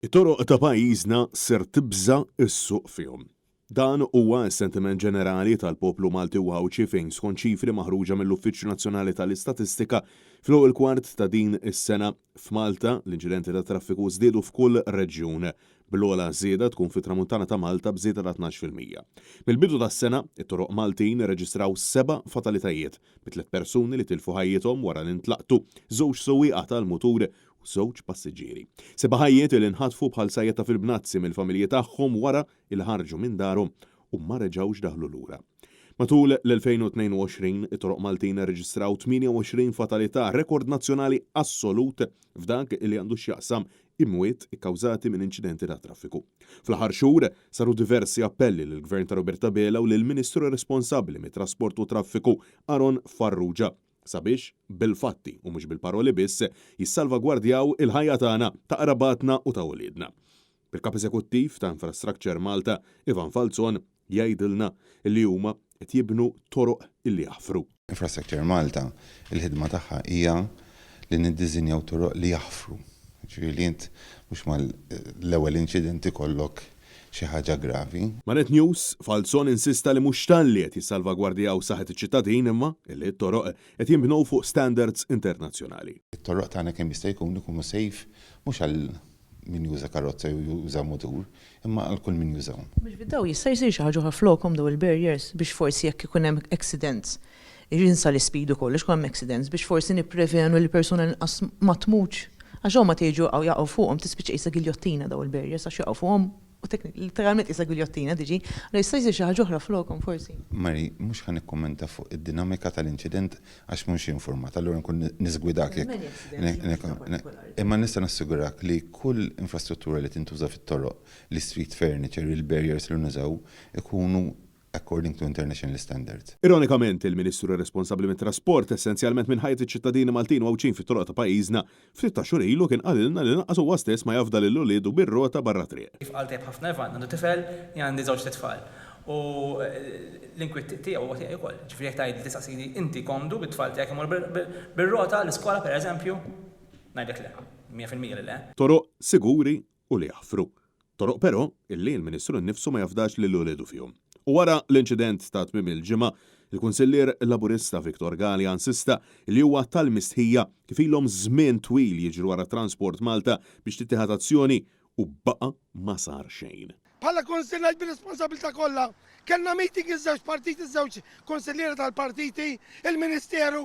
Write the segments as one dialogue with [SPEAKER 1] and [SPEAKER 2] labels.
[SPEAKER 1] It-toroq ta' pajjiżna ser tibża s-suq fihom. Dan huwa s-sentiment ġenerali tal-poplu Malti u Ħawċi fejn skont ċifri maħruġa mill-Uffiċċju Nazzjonali tal-Istatistika fl-ewwel kwart ta' din is-sena f'Malta l-inċidenti ta' traffiku żdiedu f'kull reġjun bl-ogħla żieda tkun fit-Tramuntana ta' Malta b'żieda ta' 12%. Mill-bidu tas-sena, it-toroq Maltin irreġistraw 7 fatalitajiet bi 3 persuni li tilfu ħajjithom wara li ntlaqtu żewġ sewwieqa tal-mutur u żewġ passiġġieri. 7 ħajjiet li nħatfu bħal sajjeta fil-bnazzi mill-familji tagħhom wara il ħarġu minn darhom u ma reġgħux daħlu lura. Matul l-2022 it-toroq Maltin reġistraw 28 fatalità, rekord nazzjonali assolut f'dak li għandu x'jaqsam imwiet ikkawżati minn inċidenti ta' traffiku. Fl-aħħar xhur saru diversi appelli lill-Gvern ta' Roberta Bela u lill-Ministru responsabbli mit-Trasport u Traffiku Aron Farrugia sabiex bil-fatti u mhux bil-paroli biss jissalvagwardjaw il-ħajja tagħna ta' qrabatna u ta' wliedna. Il-Kap Eżekuttiv ta' Infrastructure Malta, Ivan Falzon, jgħidilna li huma qed jibnu toroq illi jaħfru.
[SPEAKER 2] Infrastructure Malta, il-ħidma tagħha hija li niddiżinjaw toroq li jaħfru. Ġifieri int mhux mal-ewwel inċidenti kollok xi ħaġa gravi.
[SPEAKER 1] Manet News, Falzon insista li mhux talli qed jissalvagwardjaw saħħet iċ-ċittadin imma li t-toroq qed jinbnew fuq standards internazzjonali.
[SPEAKER 2] It-toroq tagħna kemm jista' jkun ikunu safe mhux għal min juża karozza u juża motur, imma għal kull min jużaw.
[SPEAKER 3] Biex biddaw jista' jsir xi ħaġa flokhom daw il-barriers biex forsi jekk ikun hemm accidents jinsa l-ispidu kollox hemm accidents biex forsi nipprevenu li persuna inqas ma tmutx. Għax huma tiġu jaqgħu fuqhom tispiċċa qisha giljottina daw il-barriers għax jaqgħu fuqhom u literalment qisha giljottina diġi, jista' jsir xi ħaġa oħra flokhom forsi.
[SPEAKER 2] Mari, mhux ħan nikkummenta fuq id-dinamika tal-inċident għax mhux informat, allura nkun niżgwidak imma nista' nassigurak li kull infrastruttura li tintuża fit-toroq, l-street furniture, il-barriers li nużaw ikunu according to international standards.
[SPEAKER 1] Ironikament, il-Ministru responsabbli mit-trasport essenzjalment minn ħajja iċ-ċittadini Maltin u Ħawċin fit-toroq ta' pajjiżna ftit ta' xhur ilu kien qalilna li lanqas huwa stess ma jafdal il-uliedu bir-rota barra triq.
[SPEAKER 4] Kif qal tajb ħafna Ivan, għandu tifel għandi żewġ tfal. U l-inkwiet tiegħu huwa tiegħi wkoll. Ġifieri jekk tgħid tistaqsini inti komdu bit-tfal tiegħek imur bir-rota l-iskola pereżempju, ngħidlek le, 100% le.
[SPEAKER 1] Toroq siguri u li jaħfru. Toroq però illi l-Ministru nnifsu ma jafdax lill-uliedu fihom. U wara l-inċident ta' tmiem il-ġimgħa, il-Kunsillier Laburista Viktor Gallia insista li huwa tal-mistħija kif ilhom żmien twil jiġru wara Transport Malta biex tittieħed azzjoni u baqa' ma sar xejn.
[SPEAKER 5] Bħala konsiljer bir-responsabilità kollha, kellna meeting iż-żewġ partiti, iż-żewġ konsillieri tal-partiti, il-Ministeru,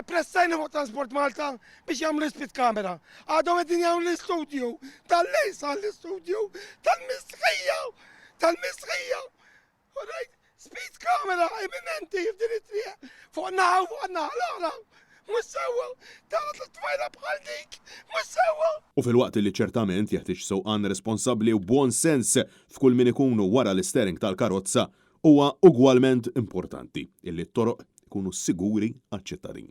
[SPEAKER 5] pressajna fuq Transport Malta biex jagħmlu speed kamera. Għadhom qegħdin jagħmlu l-istudju, tal-lejsa l-istudju, tal-misħija. Alright, speed kamera imminenti f'din it-triq. Fuq naħu, l-oħra. Mhux sewwa, taħt l-tfajla bħal dik, mhux sewwa.
[SPEAKER 1] U fil-waqt li ċertament jeħtieġ sewqan responsabbli u b'buon sens f'kull min ikunu wara l-istering tal-karozza, huwa ugwalment importanti illi t-toroq ikunu siguri għaċ-ċittadin.